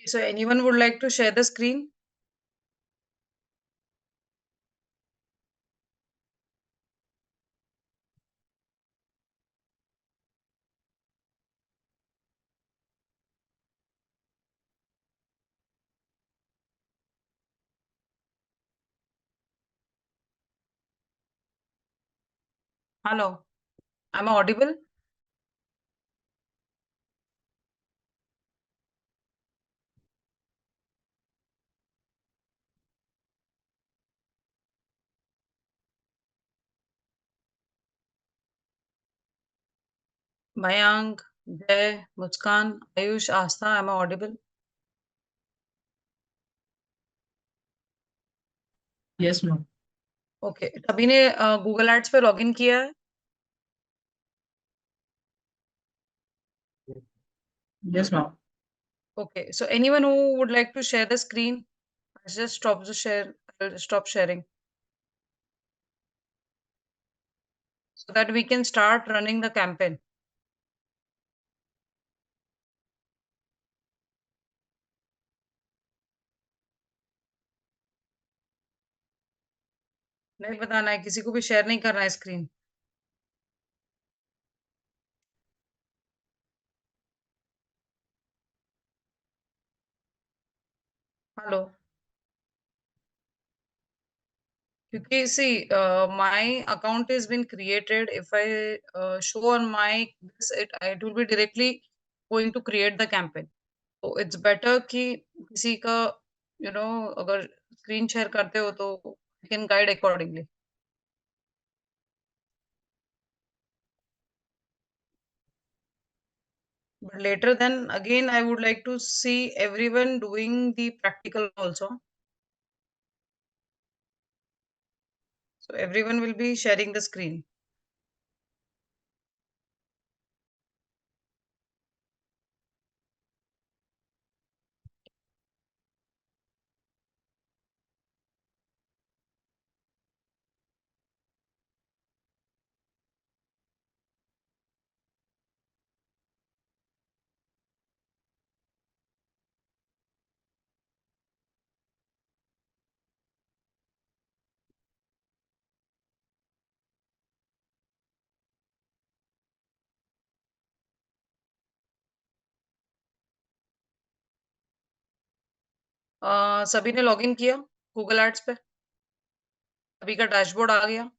So anyone would like to share the screen? Hello, am I audible? Mayank, Jay, Muskan, Ayush, Asta, am I audible? Yes, ma'am. Okay, सभी ने Google ads पे login किया है? Yes, ma'am. Okay, so anyone who would like to share the screen, just stop the share, stop sharing, so that we can start running the campaign. नहीं बताना है, किसी को भी शेयर नहीं करना है स्क्रीन। हेलो, क्योंकि सी my account has been created. If I show on my this, it will be directly going to create the campaign. तो इट्स बेटर कि किसी का अगर स्क्रीन शेयर करते हो तो you can guide accordingly. But later then again I would like to see everyone doing the practical also. So everyone will be sharing the screen. सभी ने लॉगिन किया गूगल एड्स पे? सभी का डैशबोर्ड आ गया?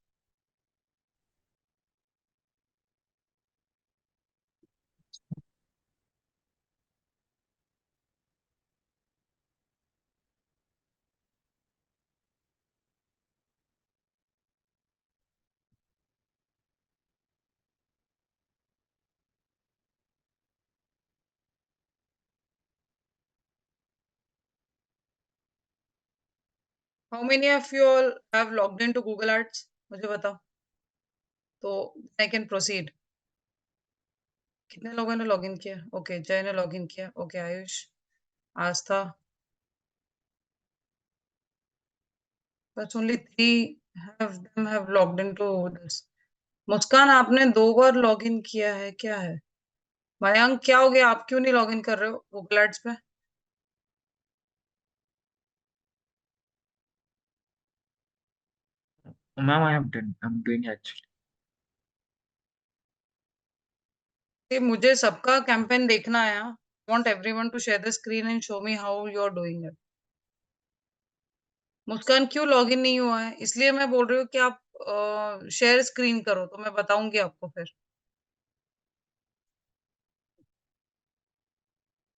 How many of you all have logged into Google Ads? मुझे बताओ तो आई कैन प्रोसीड. कितने लोगों ने लॉगिन किया? ओके, जय ने लॉगिन किया. ओके, आयुष, आस्था, बस only 3 have logged into this. मुस्कान, आपने 2 बार लॉगिन किया है, क्या है? मयंक, क्या हो गया, आप क्यों नहीं लॉगिन कर रहे हो गूगल एड्स पे? Ma'am, I have done. I'm doing actually. ये मुझे सबका कैंपेन देखना है. Want everyone to share the screen and show me how you are doing it. Muskan क्यों लॉगिन नहीं हुआ है? इसलिए मैं बोल रही हूँ कि आप शेयर स्क्रीन करो तो मैं बताऊंगी आपको फिर.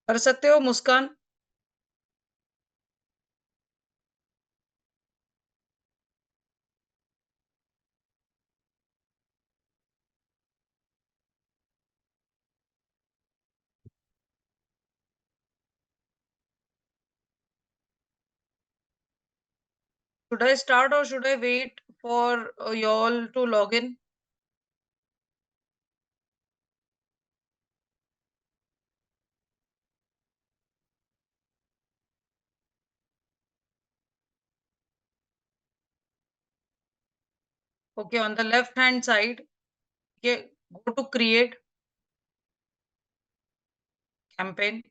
कर सकते हो मुस्कान? शुड आई स्टार्ट और should I wait for you all to log in? Okay, on the left hand side, okay, go to create, campaign.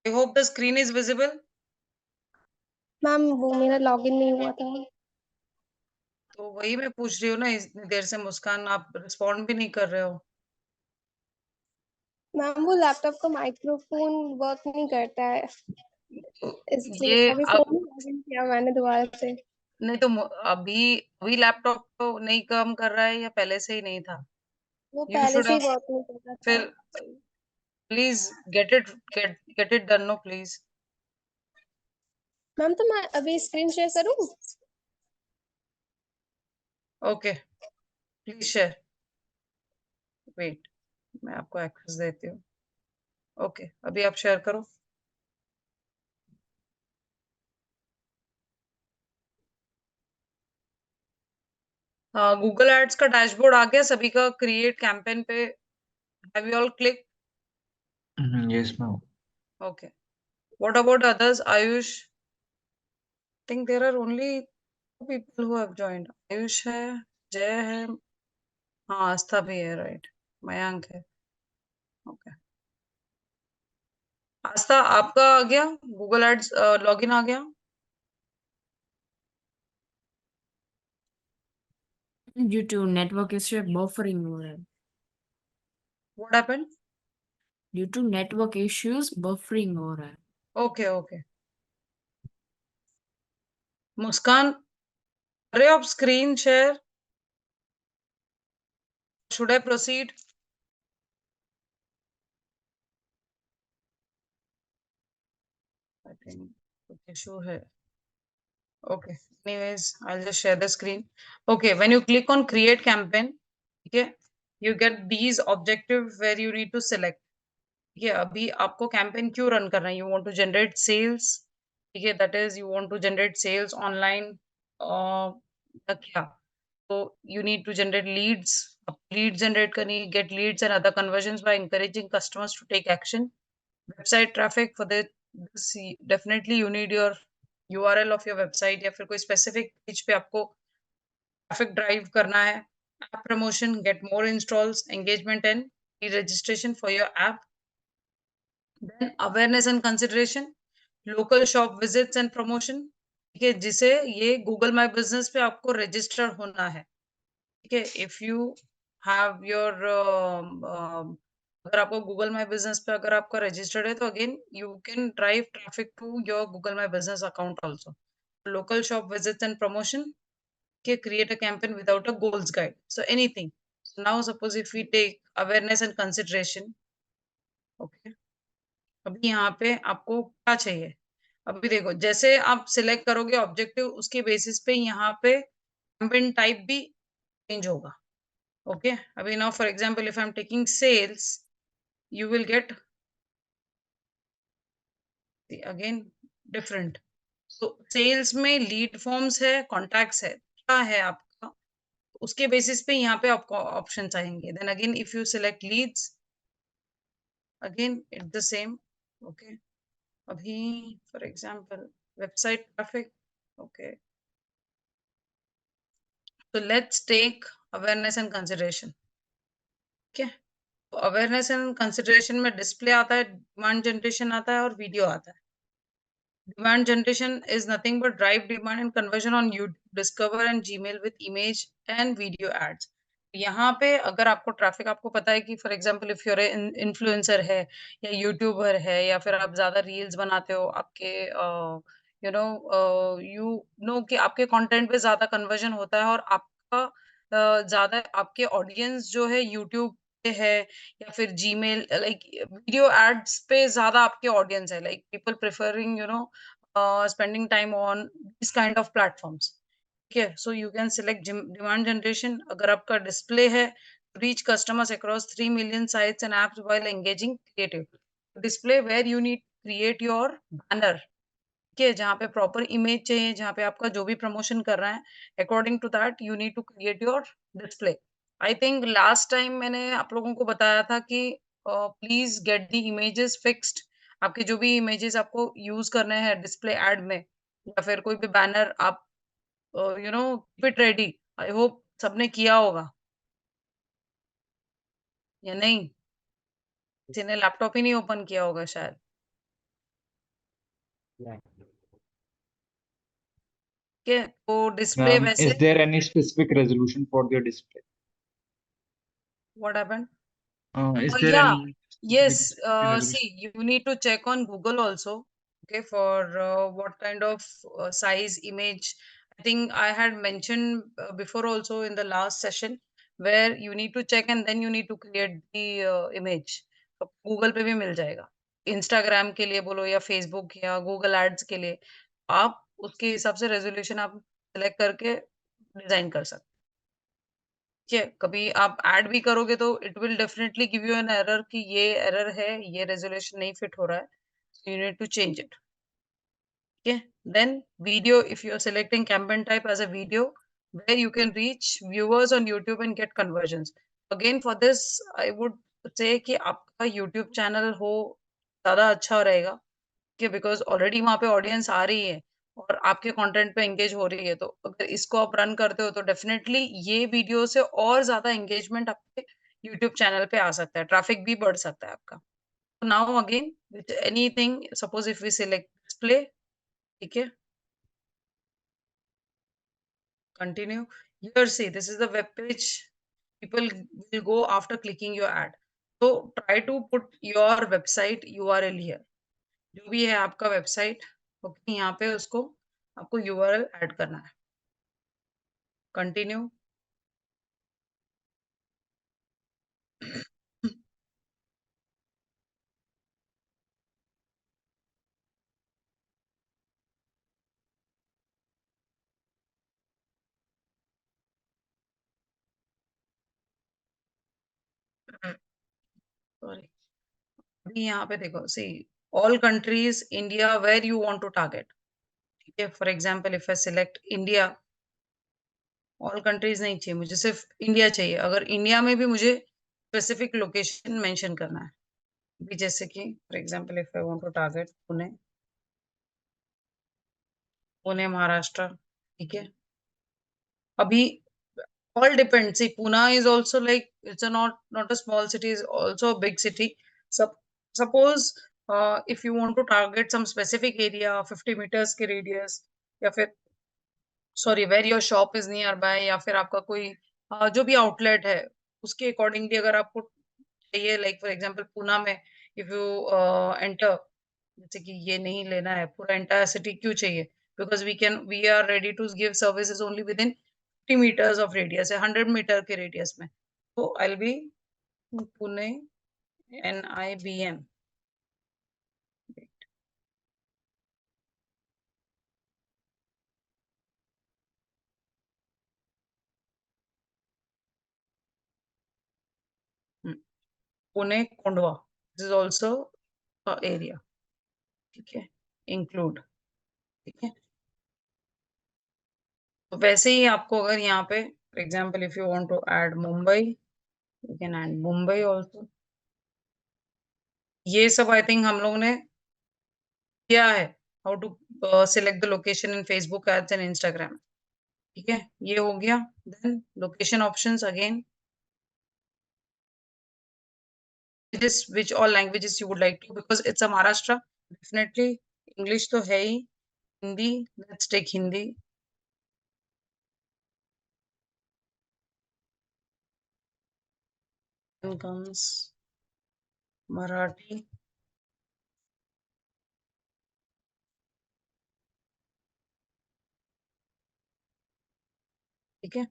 I hope the screen is visible. Ma'am वो मेरा लॉगिन नहीं हुआ था। तो वही मैं पूछ रही हूँ ना, इतनी देर से मुस्कान आप रिस्पॉन्ड भी नहीं कर रहे हो। मैम वो लैपटॉप का माइक्रोफोन वर्क नहीं करता है, इसलिए ये अभी आप फोन लॉगिन किया मैंने दोबारा से। नहीं तो अभी अभी लैपटॉप तो नहीं काम कर रहा है या पहले से ही नहीं था? वो यू पहले should say he have work नहीं कर रहा था। फिर please get it done no please. Ma'am तो मैं अभी स्क्रीन शेयर करूँ? Okay please share. वेट, मैं आपको एक्सेस देती हूँ। ओके अभी आप शेयर करो। गूगल एड्स का डैशबोर्ड आ गया सभी का क्रिएट कैंपेन पे। Have you all click? Yes, ma'am. Okay, what about others? Ayush, think there are only two people who have joined. Ayush है, जय है, हाँ आस्था भी है, राइट, मयंक है। ओके आस्था आपका आ गया गूगल एड्स लॉगिन आ गया? Due to network issue buffering हो रहा है. What happened? Due to network issues buffering हो रहा है. ओके ओके, मुस्कान कर रहे हो आप screen share? Should I proceed? I think कुछ इशू है। Okay, anyways, I'll just share the screen. Okay, when you click on create campaign, okay, you get these objective where you need to select. ठीक है, अभी आपको campaign क्यों run करना है? You want to generate sales, ठीक है, that is you want to generate sales online क्या? तो you need to generate leads. Lead generate करनी, get leads and other conversions by encouraging customers to take action. Website traffic for this definitely you need your URL of your website या फिर कोई specific page पे आपको traffic drive करना है। App promotion, get more installs, engagement and registration for your app. Then awareness and consideration, local shop visits and promotion, ठीक है, जिसे ये गूगल माई बिजनेस पे आपको रजिस्टर होना है। ठीक है, इफ यू हैव योर अगर आपको गूगल माई बिजनेस पे अगर आपका रजिस्टर्ड है तो again you can drive traffic to your Google My Business account also. Local shop visits and promotion, okay, create a campaign without a goals guide, so anything. So now suppose if we take awareness and consideration, okay, अभी यहाँ पे आपको क्या चाहिए? अभी देखो, जैसे आप सिलेक्ट करोगे ऑब्जेक्टिव उसके बेसिस पे यहाँ पे कैंपेन टाइप भी चेंज होगा। ओके, अभी now for example if I am taking sales, you will get again different. तो सेल्स में लीड फॉर्म्स है, कॉन्टैक्ट्स है, क्या है आपका, उसके बेसिस पे यहाँ पे आपको ऑप्शन आएंगे। Then again if you select leads, again it the same. Okay, अभी for example website traffic, okay, तो let's take awareness and consideration. ठीक है, तो अवेयरनेस एंड कंसिडरेशन में डिस्प्ले आता है, डिमांड जनरेशन आता है और वीडियो आता है। Demand generation is nothing but drive demand and conversion on YouTube, Discover and Gmail with image and video ads. यहाँ पे अगर आपको ट्रैफिक, आपको पता है कि for example if your influencer है या यूट्यूबर है या फिर आप ज्यादा रील्स बनाते हो, आपके यू नो कि आपके कंटेंट पे ज्यादा कन्वर्जन होता है और आपका ज्यादा आपके ऑडियंस जो है यूट्यूब पे है या फिर जीमेल, लाइक वीडियो एड्स पे ज्यादा आपके ऑडियंस है, like people preferring spending time on these kind of platforms. ठीक है, so you can select demand generation। अगर आपका डिस्प्ले है, reach customers across 3 million sites and apps while engaging creative। Display where you need to create your banner, ठीक है, जहाँ पे proper image चाहिए, जहाँ पे आपका जो भी प्रमोशन कर रहा है, according to that you need to create your display. I think last time मैंने आप लोगों को बताया था कि please get the images fixed. आपके जो भी इमेजेस आपको यूज करने हैं डिस्प्ले एड में या फिर कोई भी बैनर, आप keep it ready. I hope सबने किया होगा या नहीं, किसी ने लैपटॉप ही नहीं ओपन किया होगा शायद। ठीक है, तो डिस्प्ले वैसे Is there any specific resolution for the display? What happened? Is there Yeah, any yes. specific display See, resolution? you need to check on Google also, okay, for what kind of size image. I think I had mentioned before also in the last session where you need to check and then you need to create the image. तो Google पे भी मिल जाएगा. Instagram के लिए बोलो या Facebook या Google Ads के लिए आप उसके हिसाब से रेजोल्यूशन आप सेलेक्ट करके डिजाइन कर सकते. ठीक है, कभी आप ऐड भी करोगे तो it will definitely give you an error कि ये एरर है, ये रेज़ोल्यूशन नहीं फिट हो रहा है, so you need to change it. Okay, then video, if you're selecting campaign type as a video where you can reach viewers on YouTube and get conversions. Again, for this I would say कि आपका YouTube channel हो ज़्यादा अच्छा रहेगा कि because already वहाँ पे audience आ रही है और आपके कंटेंट पे एंगेज हो रही है, तो अगर इसको आप रन करते हो तो डेफिनेटली ये वीडियो से और ज़्यादा एंगेजमेंट आपके यूट्यूब चैनल पे आ सकता है, ट्रैफिक भी बढ़ सकता है आपका. Now again with anything, suppose if we select display, ठीक है, continue. Here see, this is the web page. People will go after clicking your ad. So try to put your website URL here. जो भी है आपका website, okay, यहाँ पे उसको आपको यूआरएल ऐड करना है. कंटिन्यू. सॉरी, अभी यहाँ पे देखो, see, all countries India where you want to target. ठीक है, for example if I select India, all countries नहीं चाहिए मुझे, सिर्फ इंडिया चाहिए. अगर इंडिया में भी मुझे स्पेसिफिक लोकेशन मेंशन करना है, अभी जैसे कि for example if I want to target Pune, Pune Maharashtra, ठीक है. अभी all depends. See, Pune is also like it's a not a small city, it's also a big city. So suppose if you want to target some specific area, 50 meters के radius, या फिर sorry where your shop is nearby, या फिर आपका कोई जो भी outlet है उसके अकॉर्डिंगली अगर आपको चाहिए, लाइक फॉर एग्जांपल पुणे में इफ यू एंटर, जैसे कि ये नहीं लेना है, पूरा एंटायर सिटी क्यों चाहिए, because we are ready to give services only within 50 meters of radius है, 100 मीटर के रेडियस में. तो I be Pune NIBM. Pune Kondhwa, this is also area. ठीक है, इंक्लूड. ठीक है, तो वैसे ही आपको अगर यहाँ पे for example if you want to add Mumbai, you can add Mumbai also. ये सब आई थिंक हम लोग ने किया है, how to select the location in Facebook Ads and Instagram. ठीक है, ये हो गया. Then location options again, which all languages you would like to, because it's a Maharashtra, definitely English तो है ही. Hindi, let's take Hindi. Then comes Marathi. ठीक है,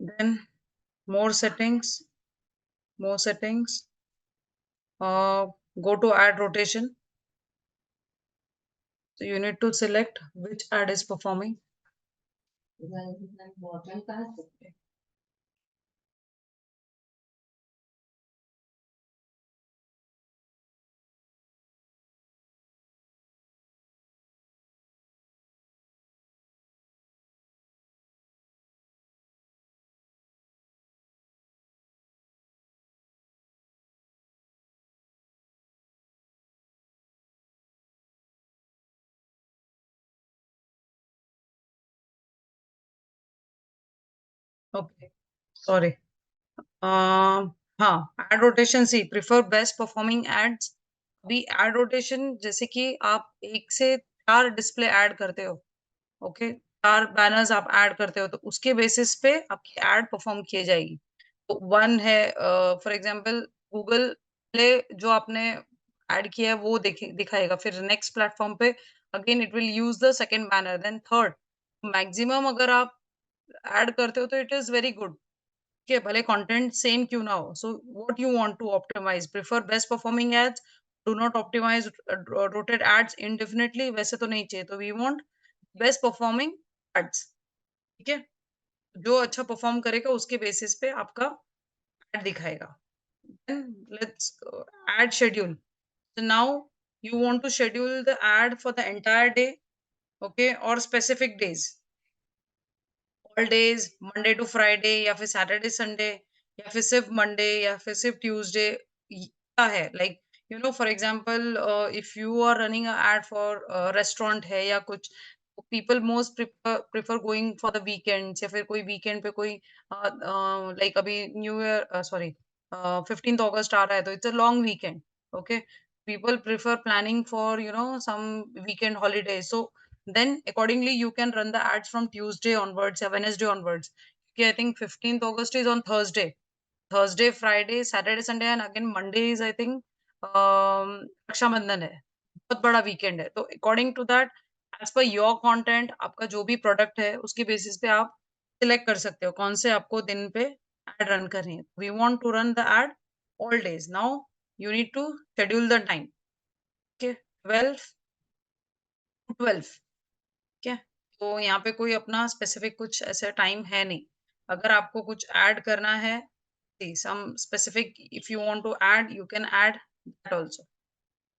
then more settings, more settings. Go to add rotation. So you need to select which ad is performing. Okay, sorry. हाँ, add rotation सी prefer best performing ads. अभी add rotation जैसे कि आप 1 से 4 display ad करते हो, ओके, 4 बैनर्स आप add करते हो, तो उसके बेसिस पे आपकी एड परफॉर्म की जाएगी। तो 1 है फॉर एग्जांपल गूगल प्ले जो आपने ऐड किया है वो दिखाएगा, फिर नेक्स्ट प्लेटफॉर्म पे again it will use the second banner, then third. Maximum अगर आप ऐड करते हो तो इट इज वेरी गुड, ठीक है, भले कंटेंट सेम क्यों ना हो। So what you want to optimize, prefer best performing ads, do not optimize rotate ads indefinitely, वैसे तो नहीं चाहिए। तो we want best performing ads, ठीक है, जो अच्छा परफॉर्म करेगा उसके बेसिस पे आपका एड दिखाएगा। Then let's add schedule. So now you want to schedule the ad for the entire day, okay, or specific days, all days, Monday to Friday, या फिर सैटरडे संडे, या फिर सिर्फ मंडे, या फिर सिर्फ ट्यूसडे, क्या है, like you know for example if you are running ad for restaurant है या कुछ, people most prefer going for the weekends, या फिर कोई वीकेंड पे कोई लाइक अभी न्यू ईयर सॉरी 15th अगस्त आ रहा है, तो it's a long weekend, okay, people prefer planning for some weekend holiday. So then accordingly you can run the ads from Tuesday onwards or Wednesday onwards. Okay, I think 15th August is on Thursday, Friday, Saturday, Sunday, and again Monday is I think Raksha Bandhan है, बहुत बड़ा weekend है। तो according to that, as per your content, आपका जो भी product है उसके बेसिस पे आप सिलेक्ट कर सकते हो कौन से आपको दिन पे एड रन करनी है। We want to run the ad all days. Now you need to schedule the time, okay, 12 to 12, ठीक है। तो यहाँ पे कोई अपना स्पेसिफिक कुछ ऐसा टाइम है नहीं। अगर आपको कुछ ऐड करना है, some specific, if you want to add you can add that also,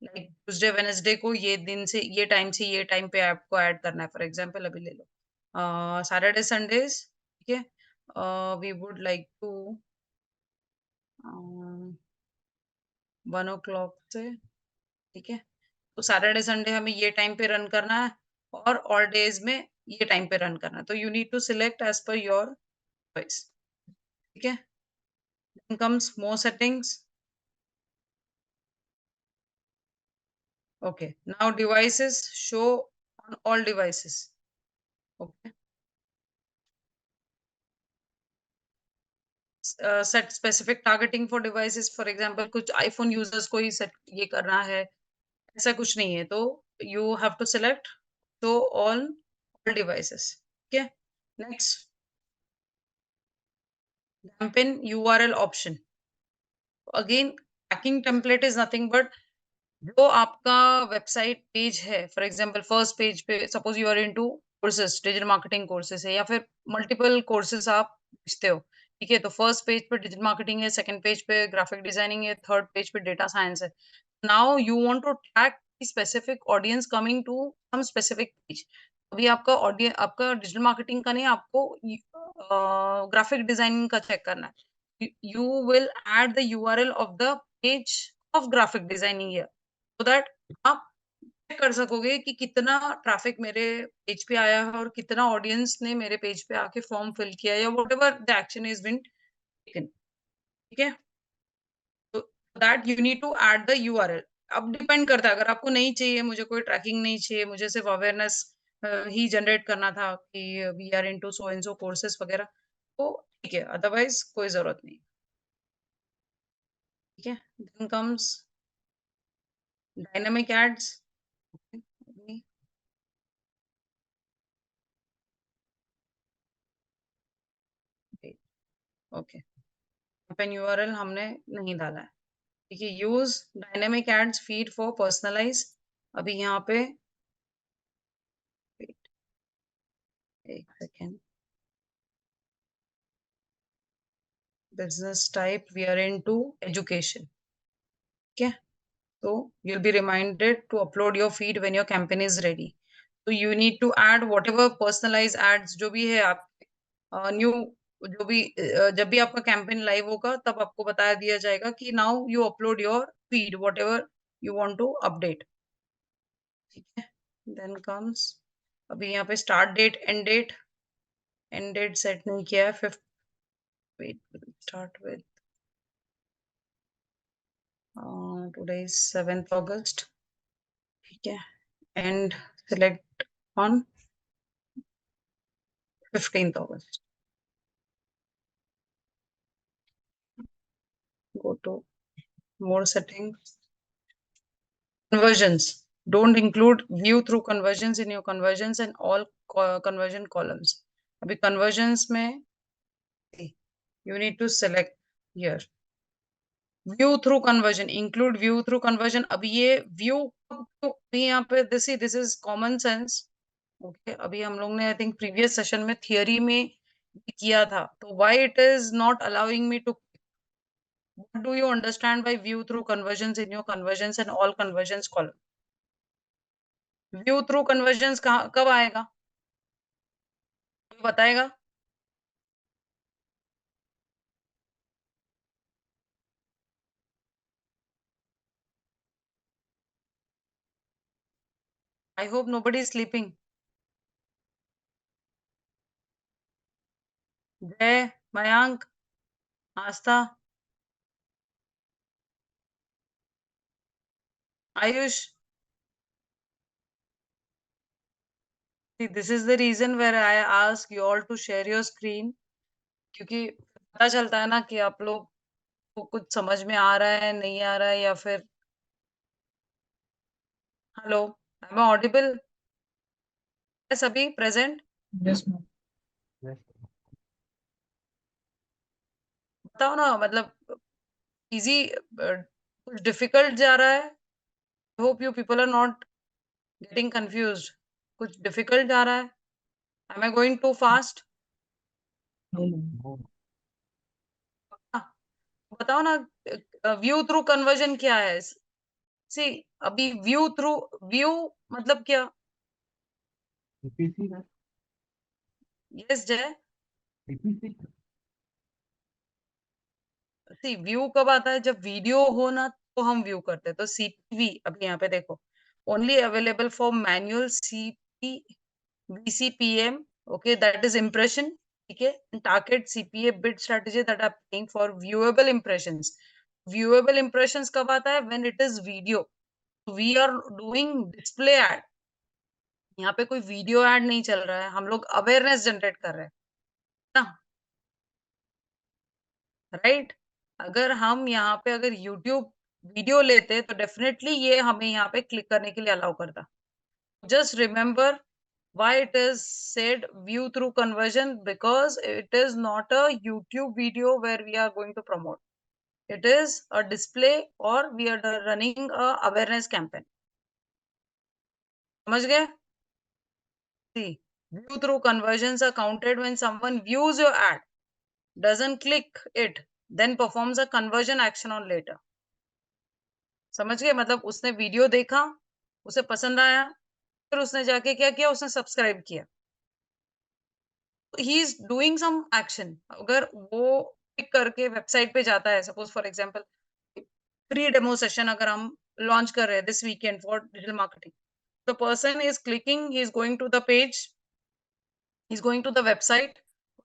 like Tuesday Wednesday को ये दिन से ये टाइम पे आपको ऐड करना है। फॉर एग्जांपल अभी ले लो सैटरडे संडेज, ठीक है, we would like to 1 o'clock से, ठीक है, तो सैटरडे संडे हमें ये टाइम पे रन करना है, और ऑल डेज में ये टाइम पे रन करना है। तो you need to select as per your choice, ठीक है। Then comes more settings. Okay, now devices, show on all devices, okay, set specific targeting for devices. For example कुछ iPhone users को ही set ये करना है, ऐसा कुछ नहीं है। तो you have to select show on all devices, ठीक है। Next, dampen URL option. Again, tracking template is nothing but जो आपका वेबसाइट पेज है, फॉर एग्जांपल फर्स्ट पेज पे suppose you are into courses, digital marketing courses है, या फिर multiple courses आप बेचते हो, ठीक है, तो फर्स्ट पेज पे डिजिटल मार्केटिंग है, सेकंड पेज पे ग्राफिक डिजाइनिंग है, थर्ड पेज पे डेटा साइंस है। Now you want to track specific audience coming to some specific page. अभी आपका ऑडियंस, आपका डिजिटल मार्केटिंग का नहीं, आपको ग्राफिक डिजाइनिंग का चेक करना है। You will add the URL of the page of graphic designing here, so that आप चेक कर सकोगे कि कितना ट्रैफिक मेरे पेज पे आया है, और कितना ऑडियंस ने मेरे पेज पे आके फॉर्म फिल किया, या whatever the action is been taken, ठीक है। तो that you need to add the URL. अब डिपेंड करता है, अगर आपको नहीं चाहिए, मुझे कोई ट्रैकिंग नहीं चाहिए, मुझे सिर्फ अवेयरनेस ही जनरेट करना था कि we are into so and so courses वगैरह, तो ठीक है, अदरवाइज कोई जरूरत नहीं, ठीक है। Then comes dynamic ads, okay, open URL हमने नहीं डाला है, ठीक है। Use dynamic ads feed for personalize. अभी यहाँ पे wait, एक second, business type we are into education, ठीक है। So you'll be reminded to upload your feed when your campaign is ready. So you need to add whatever personalized ads जो भी है आप न्यू, जो भी जब भी आपका कैंपेन लाइव होगा तब आपको बताया दिया जाएगा कि now you upload your feed whatever you want to update, ठीक है। देन कम्स, अभी यहाँ पे start date, and date set नहीं किया है, 5th wait, we'll start with today is 7th August. Okay, and select on 15th August. Go to more settings. Conversions. Don't include view through conversions in your conversions and all conversion columns. अभी conversions में you need to select here. View through conversion, include view through conversion. अभी ये view अभी यहाँ पे this is common sense. Okay, अभी हम लोग ने I think previous session में theory में किया था. तो why it is not allowing me to? What do you understand by view through conversions in your conversions and all conversions column? View through conversions कब आएगा? बताएगा? I hope nobody is sleeping. Jay, Mayank, Astha, Ayush. See, this is the reason where I ask you all to share your screen. क्योंकि पता चलता है ना कि आप लोग को कुछ समझ में आ रहा है, नहीं आ रहा है, या फिर हेलो, am I audible? है सभी प्रेजेंट? Yes, ma'am. Yes. बताओ ना, मतलब इजी कुछ डिफिकल्ट जा रहा है? Hope you people are not getting confused. कुछ डिफिकल्ट जा रहा है? Am I going too fast? No, no. बताओ ना, व्यू थ्रू कन्वर्जन क्या है? सी, अभी व्यू थ्रू, व्यू मतलब क्या? PPC, यस जय. PPC. सी, व्यू कब आता है? जब वीडियो हो ना तो हम व्यू करते हैं. तो सीपीवी अभी यहाँ पे देखो, only available for manual CP VCPM. Okay, that is impression. ठीक है, target CPA bid strategy that are paying for viewable impressions. Viewable impressions कब आता है? When it is video. We are doing display ad. यहाँ पे कोई video add नहीं चल रहा है, हम लोग अवेयरनेस जनरेट कर रहे हैं ना, राइट? अगर हम यहाँ पे अगर यूट्यूब वीडियो लेते तो डेफिनेटली ये हमें यहाँ पे क्लिक करने के लिए अलाउ करता. Just remember why it is said view through conversion, because it is not a YouTube video where we are going to promote. It is a display or we are running a awareness campaign. समझ गए? See, view through conversions are counted when someone views your ad, doesn't click it, then performs a conversion action on later. समझ गए? मतलब उसने video देखा, उसे पसंद आया, फिर उसने जाके क्या किया? उसने सब्सक्राइब किया. He is doing some action. अगर वो क्लिक करके वेबसाइट पे जाता है, suppose for example free demo session अगर हम लॉन्च कर रहे हैं this weekend for digital marketing, the person is clicking, he is going to the page, he is going to the website.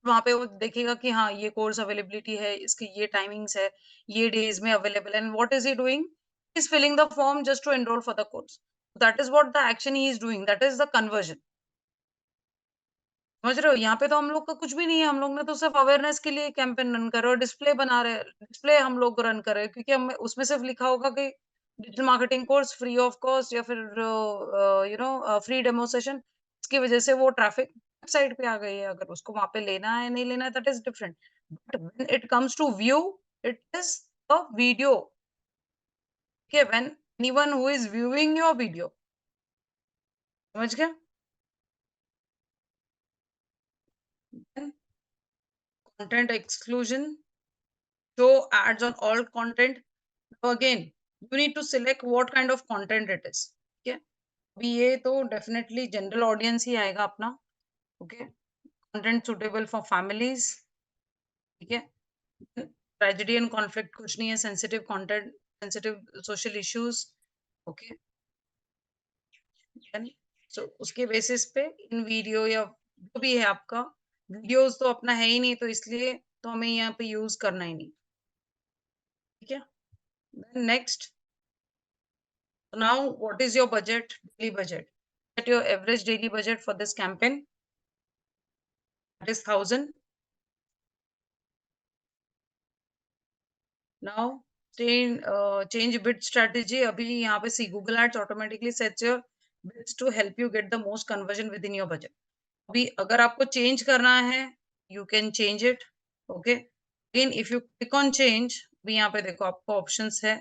वहां पे वो देखेगा कि हाँ ये कोर्स अवेलेबिलिटी है, इसके ये टाइमिंग्स है, ये डेज में अवेलेबल है. And what is he doing? He is filling the form just to enroll for the course. That is what the action he is doing, that is the conversion. समझ रहे हो? यहाँ पे तो हम लोग का कुछ भी नहीं है, हम लोग ने तो सिर्फ अवेयरनेस के लिए कैंपेन रन कर रहे हो, डिस्प्ले बना रहे हैं, डिस्प्ले हम लोग रन कर रहे हैं, क्योंकि हम उसमें सिर्फ लिखा होगा कि digital marketing course free of cost या फिर फ्री डेमो सेशन. इसकी वजह से वो ट्रैफिक वेबसाइट पे आ गई है. अगर उसको वहां पे लेना है नहीं लेना है, that is different. But when it comes to view, it is a video. Okay, when anyone who is viewing your video. समझ गया? Content exclusion, show ads on all content. So again, you need to select what kind of content it is. Okay, अभी ये तो definitely general audience ही आएगा अपना. Okay, content suitable for families. ठीक है, tragedy and conflict कुछ नहीं है, sensitive content, sensitive social issues. Okay, then so उसके basis पे इन वीडियो या जो भी है आपका, वीडियोस तो अपना है ही नहीं, तो इसलिए तो हमें यहाँ पे यूज करना ही नहीं, ठीक है। Next, now what is your budget, daily budget? Set your average daily budget for this campaign, that is 1000. Now change bid strategy. अभी यहाँ पे see Google Ads automatically sets your bids to help you get the most conversion within your budget. अभी अगर आपको change करना है, you can change it, okay. Again if you click on change, अभी यहाँ पे देखो आपको options है,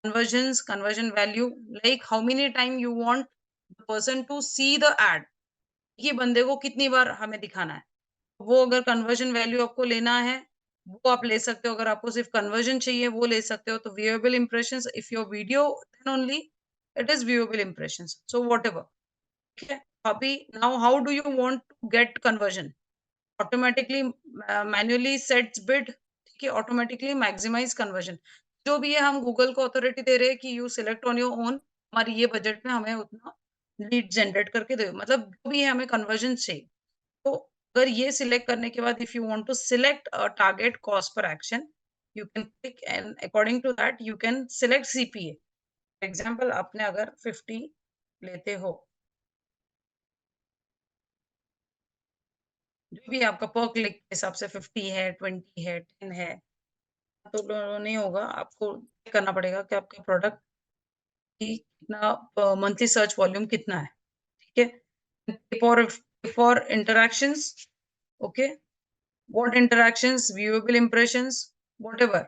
conversions, conversion value, like how many time you want the person to see the ad, ये बंदे को कितनी बार हमें दिखाना है, वो अगर कन्वर्जन वैल्यू आपको लेना है वो आप ले सकते हो, अगर आपको सिर्फ कन्वर्जन चाहिए वो ले सकते हो। तो viewable impressions, if your video then only it is viewable impressions, so whatever, ठीक है। अभी now how do you want to get conversion, automatically manually sets bid, ठीक है, ऑटोमेटिकली मैक्सिमाइज कन्वर्जन, जो भी है हम गूगल को अथॉरिटी दे रहे हैं कि you select on your own, हमारी ये बजट में हमें उतना लीड जनरेट करके दे, मतलब जो भी है हमें कन्वर्जन चाहिए। तो अगर ये सिलेक्ट करने के बाद if you want to select a target cost per action, you can click and according to that you can select CPA. For example आपने अगर 50 लेते हो, जो भी आपका पर क्लिक के हिसाब से 50 है, 20 है, 10 है, तो नहीं होगा, आपको करना पड़ेगा कि आपका प्रोडक्ट की कितना मंथली सर्च वॉल्यूम कितना है, ठीक है। For interactions, okay, what interactions, viewable impressions, whatever.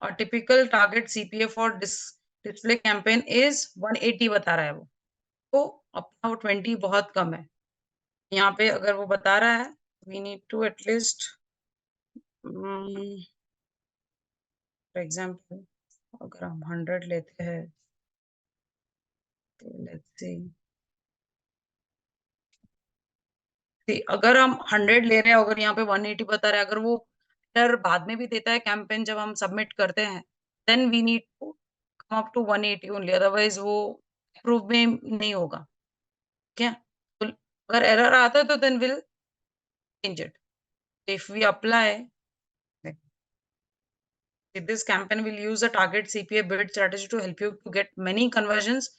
A typical target CPA for display campaign is 180 बता रहा है वो, तो अपना वो 20 बहुत कम है। यहाँ पे अगर वो बता रहा है we need to at least for example अगर हम 100 लेते हैं तो let's see, अगर हम 100 ले रहे हैं, अगर यहाँ पे 180 बता रहा है, अगर वो फिर बाद में भी देता है कैंपेन जब हम सबमिट करते हैं, then we need to come up to 180 only, otherwise वो अप्रूव में नहीं होगा, ठीक है। तो अगर एरर आता है तो then will change it, if we apply this campaign will use a target CPA bid strategy to help you to get many conversions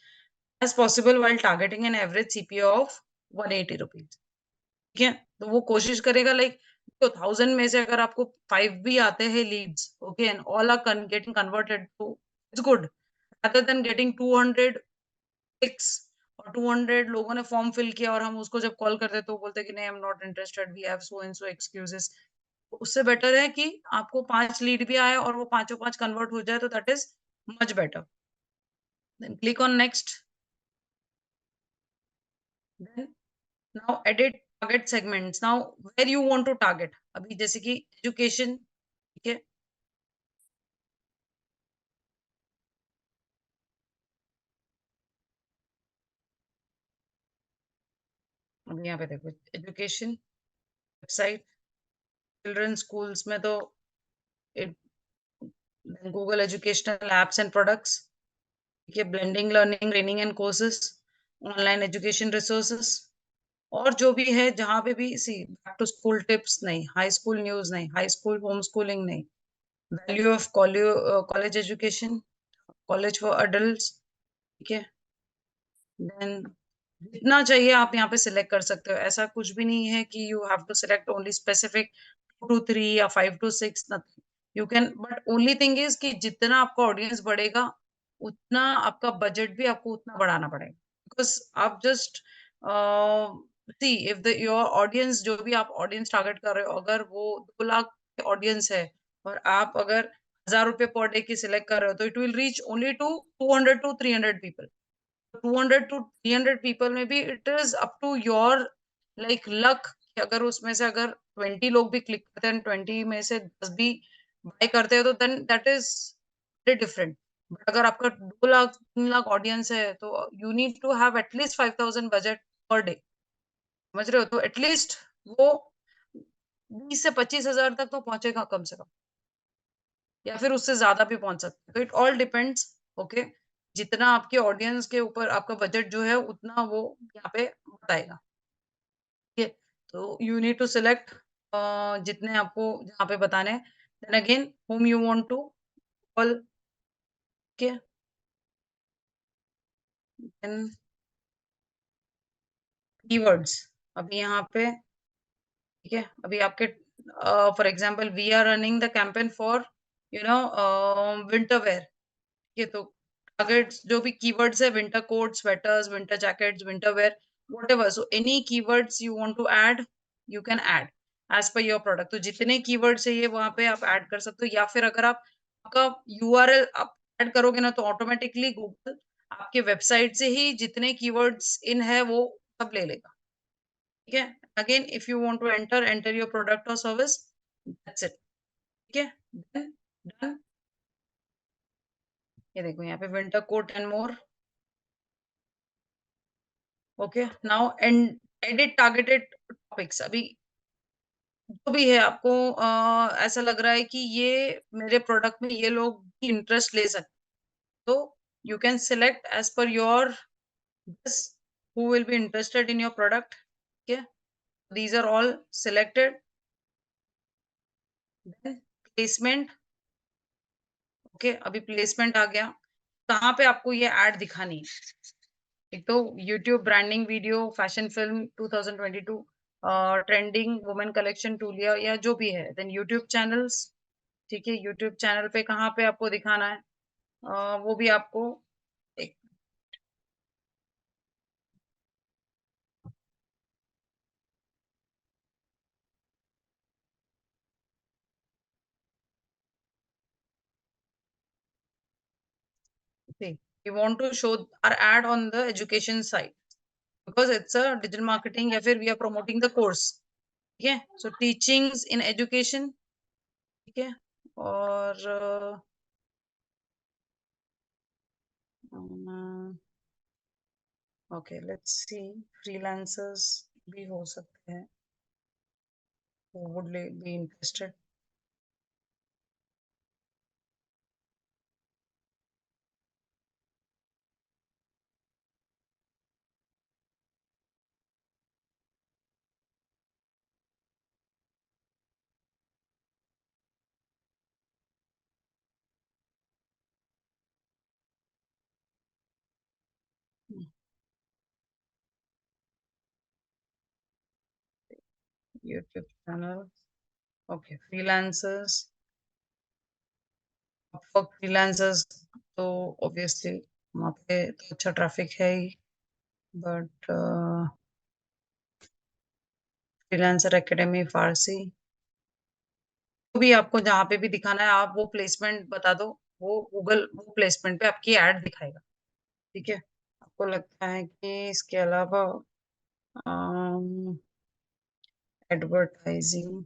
as possible while targeting an average CPA of 180 rupees, ठीक है। तो वो कोशिश करेगा like तो 1000 में से अगर आपको 5 भी आते हैं leads, okay, and all are getting converted, तो it's good rather than getting 200 clicks और 200 लोगों ने फॉर्म फिल किया और हम उसको जब कॉल करते हैं तो बोलते हैं कि नहीं, I am not interested, we have so and so excuses. उससे बेटर है कि आपको 5 लीड भी आए और वो पांचों 5 कन्वर्ट हो जाए, तो that is much better. Then click on next, then now edit target segments, now where you want to target, अभी जैसे कि एजुकेशन, ठीक है, अभी यहाँ पे देखो एजुकेशन वेबसाइट, चिल्ड्रन स्कूल्स में तो Google educational apps and products, ठीक है, blending learning training and courses, online education resources, और जो भी है जहाँ पे भी सी बैक टू स्कूल टिप्स नहीं, हाई स्कूल न्यूज नहीं, हाई स्कूल होम स्कूलिंग नहीं, value of college education, college for adult, ठीक है। देन जितना चाहिए आप यहाँ पे सिलेक्ट कर सकते हो, ऐसा कुछ भी नहीं है कि you have to select only specific 2 to 3 या 5 to 6, nothing, you can, but only thing is कि जितना आपका ऑडियंस बढ़ेगा उतना आपका बजट भी आपको उतना बढ़ाना पड़ेगा, बिकॉज आप just see if the your audience, जो भी आप ऑडियंस टारगेट कर रहे हो, अगर वो 2 लाख ऑडियंस है और आप अगर 1000 रुपए पर डे की सिलेक्ट कर रहे हो, तो it will reach only to 200 to 300 people. 200 to 300 people में भी it is up to your like luck, अगर उसमें से अगर 20 लोग भी क्लिक करते हैं, 20 में से 10 भी बाय करते हैं, तो then that is very different. But अगर आपका 2 लाख 3 लाख ऑडियंस है, तो you need to have at least 5000 budget per day, समझ रहे हो, तो एटलीस्ट वो 20 से 25 हजार तक तो पहुंचेगा कम से कम, या फिर उससे ज्यादा भी पहुंच सकते हैं, तो इट ऑल डिपेंड्स, ओके। जितना आपके ऑडियंस के ऊपर आपका बजट जो है उतना वो यहाँ पे बताएगा। ठीक है, तो यू नीड टू सिलेक्ट जितने आपको यहाँ पे बताने हैं, then again whom you want to call, ठीक है, देन कीवर्ड्स अभी यहाँ पे, ठीक है, अभी आपके for example we are running the campaign for you know winter wear, ये तो टारगेट्स जो भी कीवर्ड्स है, winter coat, sweaters, winter jackets, winter wear, whatever, so any keywords you want to add, you can add as per your product. तो जितने keywords है ये वहां पे आप ऐड कर सकते हो, या फिर अगर आप आपका यूआरएल आप ऐड करोगे ना तो ऑटोमेटिकली गूगल आपके वेबसाइट से ही जितने कीवर्ड्स इन है वो सब ले लेगा। ठीक है, again if you want to enter your product और सर्विस, दैट्स इट। ठीक है, देन डन। ये देखो यहाँ पे winter coat and more. Okay, now and edit targeted topics. अभी जो भी है आपको ऐसा लग रहा है कि ये मेरे प्रोडक्ट में ये लोग भी इंटरेस्ट ले सकते, तो you can select as per your this who will be interested in your product. ठीक है, these are all selected. Then placement. Okay, अभी प्लेसमेंट आ गया, कहाँ पे आपको ये एड दिखानी है। एक तो YouTube branding video, fashion film 2022, trending women collection टूलिया या जो भी है, देन YouTube चैनल्स। ठीक है, YouTube चैनल पे कहाँ पे आपको दिखाना है, वो भी आपको एक see, we want to show our ad on the education side because it's a digital marketing या फिर we are promoting the course। ठीक है, so teachings in education। ठीक है, और ओके लेट्स सी, फ्रीलांसर्स भी हो सकते हैं, who would be interested। YouTube channel, okay, freelancers, Upwork freelancers, तो obviously वहाँ पे तो अच्छा ट्रैफिक है ही, बट फ्रीलांसर एकेडमी फारसी, तो भी आपको जहाँ पे भी दिखाना है आप वो प्लेसमेंट बता दो, वो गूगल वो प्लेसमेंट पे आपकी ऐड दिखाएगा। ठीक है, आपको लगता है कि इसके अलावा एडवर्टाइजिंग,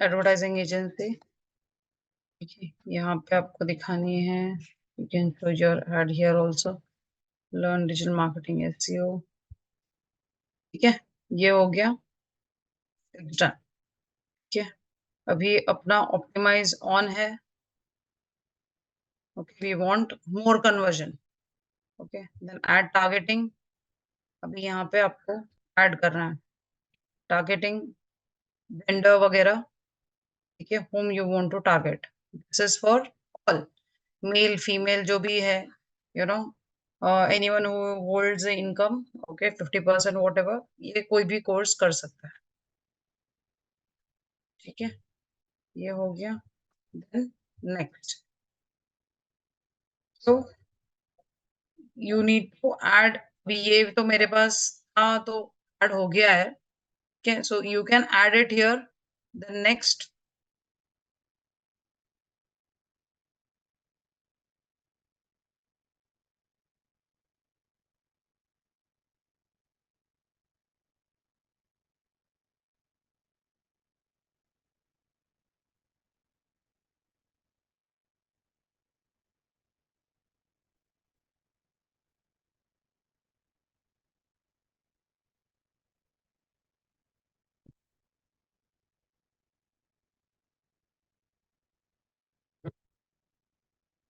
एडवर्टाइजिंग एजेंसी, ठीक है, यहाँ पे आपको दिखानी है, you can show your add here also, learn digital marketing SEO. ठीक है, ये हो गया, डन। ठीक है, अभी अपना ऑप्टिमाइज ऑन है। Okay, we want more conversion. Okay, then add targeting, अभी यहाँ पे आपको ऐड करना है टारगेटिंग वेंडर वगैरह। ठीक है, whom you want to target, this is for all, male female जो भी है, you know anyone who holds income, okay 50% whatever, ये कोई भी कोर्स कर सकता है। ठीक है, ये हो गया, then next, so you need to add, अभी ये तो मेरे पास था तो ऐड हो गया है। ठीक है, so you can add it here, then next,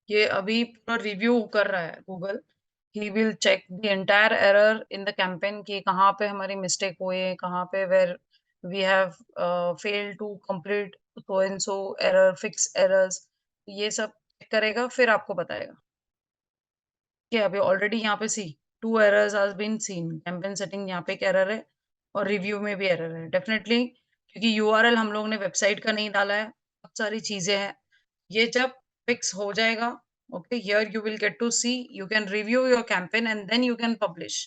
ये अभी पूरा रिव्यू कर रहा है Google. He will check the entire error in the campaign कि कहाँ पे हमारी मिस्टेक हुई, कहाँ पे where we have fail to complete so and so error, fix errors, ये सब चेक करेगा फिर आपको बताएगा कि अभी ऑलरेडी यहाँ पे see 2 errors has been seen. Campaign setting यहाँ पे एक एरर है और रिव्यू में भी एरर है डेफिनेटली, क्योंकि यूआरएल हम लोग ने वेबसाइट का नहीं डाला है, बहुत सारी चीजें हैं। ये जब फिक्स हो जाएगा, okay, here you will get to see, you can review your campaign and then you can publish.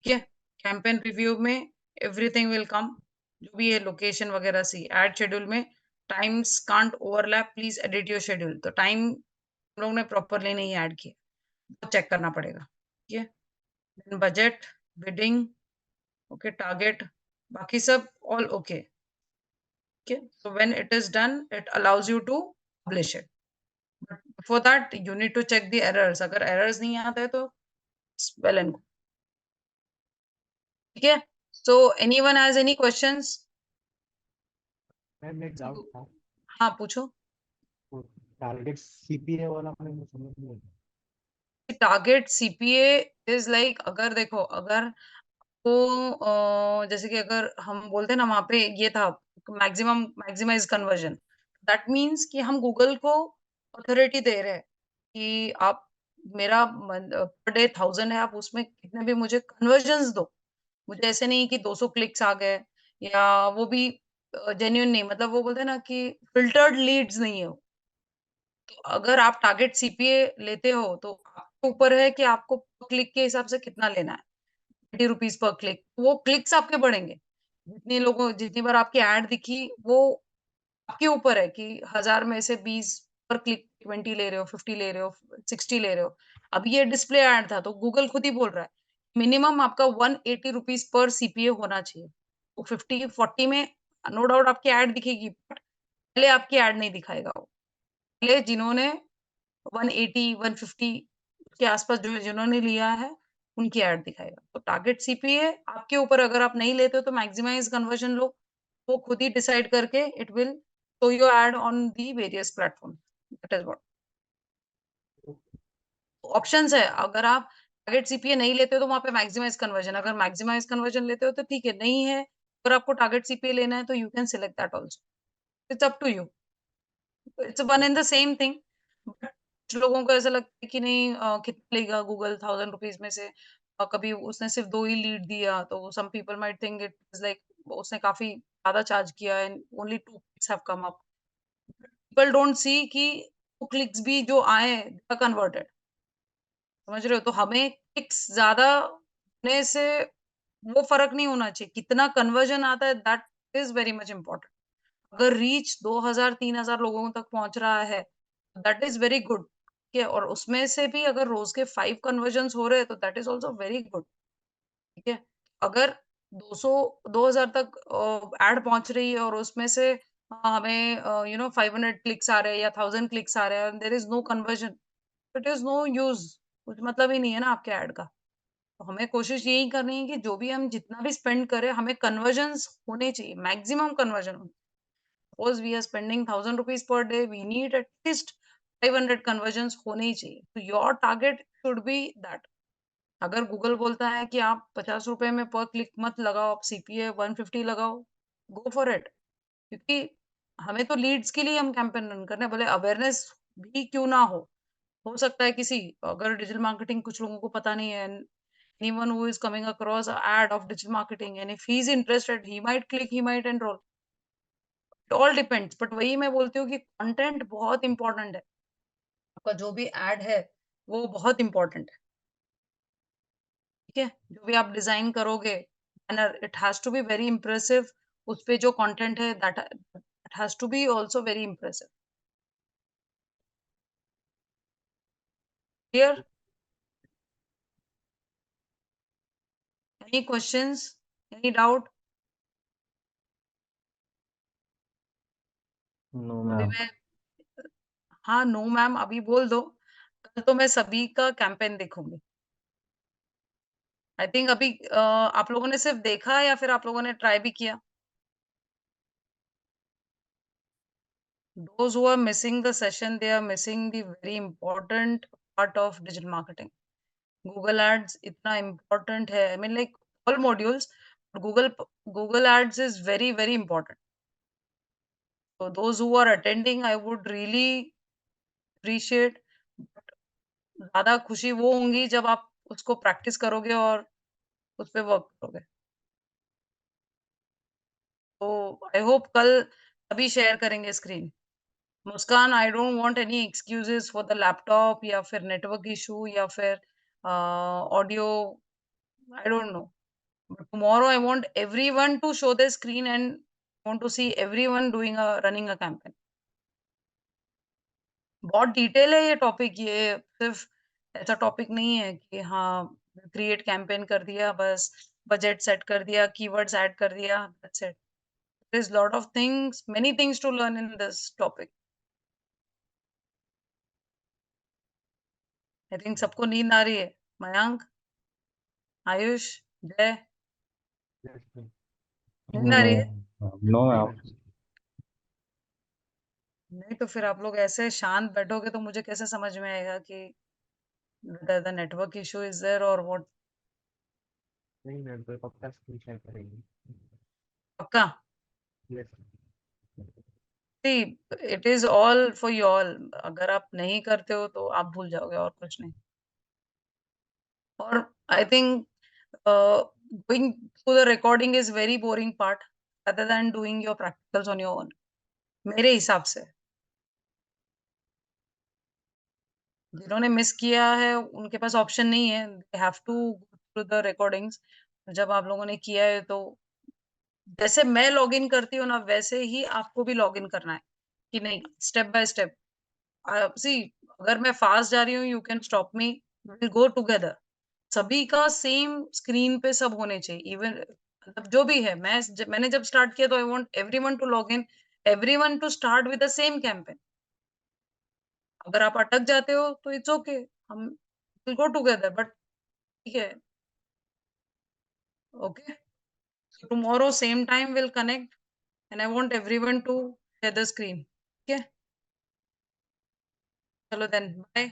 ठीक है, कैंपेन रिव्यू में एवरीथिंग विल कम, जो भी है लोकेशन वगैरह सी। एड शेड्यूल में times can't overlap, please edit your schedule, तो time हम लोग ने प्रॉपरली नहीं ऐड किया, तो चेक करना पड़ेगा। ठीक है, बजट, बिडिंग, ओके, टारगेट, बाकी सब all okay. Okay, so when it is done, it allows you to publish it. But before that, you need to check the errors. अगर errors नहीं आते हैं तो it's well and good. ठीक है? So anyone has any questions? Ma'am एक doubt था, हाँ पूछो। टारगेट सीपीए वाला मैंने समझ नहीं आया। टारगेट सीपीए इज लाइक, अगर देखो, अगर तो जैसे कि अगर हम बोलते हैं ना, वहां पे ये था मैक्सिमाइज कन्वर्जन, दैट मीन्स कि हम गूगल को अथॉरिटी दे रहे हैं कि आप मेरा पर डे 1000 है, आप उसमें कितने भी मुझे कन्वर्जन्स दो। मुझे ऐसे नहीं कि 200 क्लिक्स आ गए, या वो भी जेन्युइन नहीं, मतलब वो बोलते हैं ना कि फिल्टर्ड लीड्स नहीं है वो। तो अगर आप टारगेट सीपीए लेते हो तो आपके ऊपर है कि आपको क्लिक के हिसाब से कितना लेना है। 80 रुपीज पर क्लिक, वो क्लिक्स आपके बढ़ेंगे। जितनी बार आपकी एड दिखी, वो आपके ऊपर है कि 1000 में से 20 पर क्लिक 20 ले रहे हो, 50 ले रहे हो, 60 ले रहे हो। अभी ये डिस्प्ले ऐड था तो गूगल खुद ही बोल रहा है मिनिमम आपका 180 रुपीज पर सीपीए होना चाहिए। तो 50-40 में नो डाउट आपकी एड दिखेगी, बट पहले आपकी एड नहीं दिखाएगा वो। पहले जिन्होंने 180, 150 के आसपास जो जिन्होंने लिया है, उनकी ऐड दिखाएगा। तो टारगेट सीपीए आपके ऊपर, अगर आप नहीं लेते हो तो मैक्सिमाइज कन्वर्जन लो, वो खुद ही डिसाइड करके it will show your add on the various platform. That is what options है। अगर आप टारगेट सीपीए नहीं लेते हो तो वहां पे मैक्सिमाइज कन्वर्जन, अगर मैक्सिमाइज कन्वर्जन लेते हो तो ठीक है, नहीं है अगर आपको टारगेट सीपीए लेना है तो you can select that also, it's up to you, it's one in the same thing. कुछ लोगों को ऐसा लगता है कि नहीं, कितना लेगा गूगल 1000 रुपीज में से, कभी उसने सिर्फ 2 ही लीड दिया, तो some people might think it is like उसने काफी ज्यादा चार्ज किया and only 2 clicks have come up. People don't see कि 2 क्लिक्स भी जो आए कन्वर्टेड, समझ रहे हो? तो हमें क्लिक्स ज्यादा होने से वो फर्क नहीं होना चाहिए, कितना कन्वर्जन आता है that is very much important. अगर रीच 2000-3000 लोगों तक पहुंच रहा है, दैट इज वेरी गुड। ठीक है, और उसमें से भी अगर रोज के 5 कन्वर्जन हो रहे हैं तो that is also very good. ठीक है, अगर 200 2000 तक एड पहुंच रही है और उसमें से हमें 500 क्लिक्स आ रहे हैं या 1000 क्लिक्स आ रहे हैं, there is no conversion, it is no use, कुछ मतलब ही नहीं है ना आपके ऐड का। तो हमें कोशिश यही करनी है कि जो भी हम जितना भी स्पेंड करें, हमें कन्वर्जन्स होने चाहिए, maximum conversion. Suppose we are spending 1000 rupees per day, we need at least 500 conversions होने ही चाहिए। तो your target should be that। अगर गूगल बोलता है कि आप 50 रुपए में पर क्लिक मत लगाओ, आप सीपीए 150 लगाओ, गो फॉर इट। क्योंकि हमें तो लीड्स के लिए हम कैंपेन रन करने हैं, भले अवेयरनेस भी क्यों ना हो सकता है किसी, अगर डिजिटल मार्केटिंग कुछ लोगों को पता नहीं है, anyone who is coming across a ad of digital marketing and if he is interested, he might click, he might enroll, all depends. But वही मैं बोलती हूँ कि कंटेंट बहुत इंपॉर्टेंट है, आपका जो भी एड है वो बहुत इंपॉर्टेंट है। ठीक है, जो भी आप डिजाइन करोगे, banner, it has to be very impressive. उस पे जो कंटेंट है that it has to be also very impressive. Clear? Any questions, any doubt? No अभी मैम। मैं, हाँ, नो मैम अभी बोल दो, कल तो मैं सभी का कैंपेन देखूंगी। आई थिंक अभी आप लोगों ने सिर्फ देखा या फिर आप लोगों ने ट्राई भी किया? those who are missing the session, they are missing the very important part of digital marketing. Google Ads इतना important है. I mean, like all modules, Google Ads is very, very important. So those who are attending, I would really appreciate. ज़्यादा खुशी वो होंगी जब आप उसको practice करोगे और उस पे वर्क करोगे। तो आई होप कल अभी शेयर करेंगे screen. Muskaan, I don't want any excuses for the laptop या फिर नेटवर्क इशू या फिर audio, I don't know. But tomorrow I want everyone to show the screen and want to see everyone doing running a campaign. बहुत detail है ये topic, ये सिर्फ ऐसा टॉपिक नहीं है कि हाँ क्रिएट कैंपेन कर दिया बस, बजट सेट कर दिया, कीवर्ड्स ऐड कर दिया, that's it. There is lot of things, many things to learn in this topic. I think सबको नींद आ रही है। मयंक, आयुष, जय, Yes, ma'am. नींद आ रही है? No ma'am. नहीं तो फिर आप लोग ऐसे शांत बैठोगे तो मुझे कैसे समझ में आएगा कि the network issue is there और व्हाट। नहीं मैम, तो पक्का स्क्रीन शेयर करेंगे। पक्का? Yes. See, it is all for you all. अगर आप नहीं करते हो तो आप भूल जाओगे और कुछ नहीं। और I think going through the recording is very boring part rather than doing your practicals on your own. मेरे हिसाब से जिन्होंने मिस किया है उनके पास ऑप्शन नहीं है, they have to go through the recordings. जब आप लोगों ने किया है तो जैसे मैं लॉगिन करती हूँ ना वैसे ही आपको भी लॉगिन करना है कि नहीं, स्टेप बाय स्टेप। सी, अगर मैं फास्ट जा रही हूँ you can stop me, will go together. सभी का सेम स्क्रीन पे सब होने चाहिए, इवन मतलब जो भी है। मैंने जब स्टार्ट किया तो I want everyone to log in, everyone to start with the same campaign. अगर आप अटक जाते हो तो इट्स ओके, हम विल गो टुगेदर, बट ठीक है, okay. So tomorrow same time will connect and I want everyone to share the screen. ठीक है, चलो देन बाय।